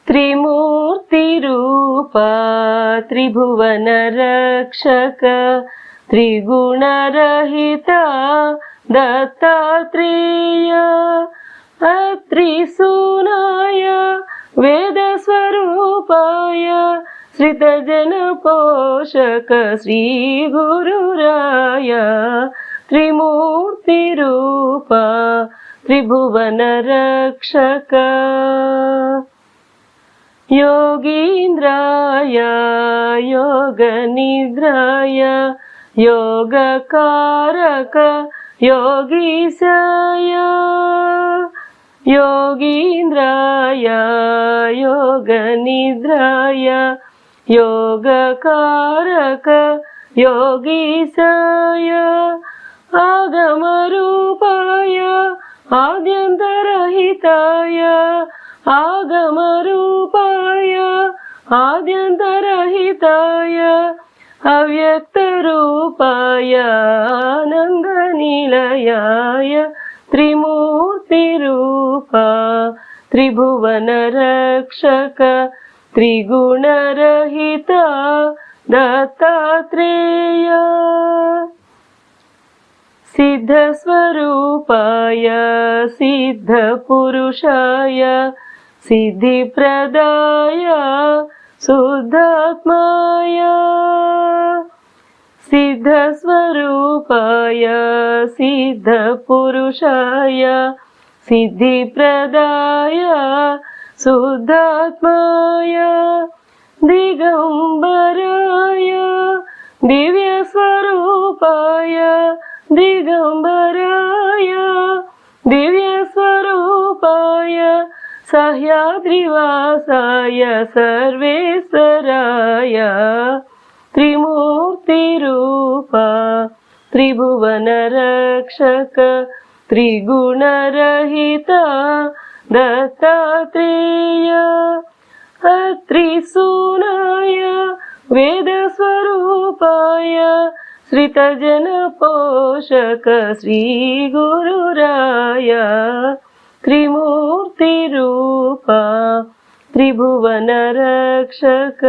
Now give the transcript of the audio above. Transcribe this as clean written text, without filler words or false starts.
त्रिमूर्तिरूपा त्रिभुवनरक्षक त्रिगुणरहिता Dattatreya अत्रिसूनाय वेदस्वरूपाय श्रितजनपोषक श्रीगुरुराय त्रिमूर्तिरूपा त्रिभुवनरक्षक योगीन्द्राय योगनिद्राय योगकारक योगीशाय योगीन्द्राय योगनिद्राय योगकारक योगीशाय आगमरूपाय आद्यन्तरहिताय आगमरूपाय आद्यन्तरहिताय अव्यक्तरूपाय आनन्दनिलयाय त्रिमूर्तिरूपा त्रिभुवनरक्षक त्रिगुणरहिता Dattatreya सिद्धस्वरूपाय सिद्धपुरुषाय सिद्धिप्रदाय शुद्धात्माय सिद्धस्वरूपाय सिद्धपुरुषाय सिद्धिप्रदाय शुद्धात्माय दिगम्बराय दिव्यस्वरूपाय दिगम्बराय दिव्यस्वरूपाय सह्याद्रिवासाय सर्वेश्वराय त्रिमूर्तिरूपा त्रिभुवनरक्षक त्रिगुणरहिता Dattatreya अत्रिसूनाय वेदस्वरूपाय श्रितजनपोषक श्रीगुरुराय त्रिमूर्तिरूपा त्रिभुवनरक्षक।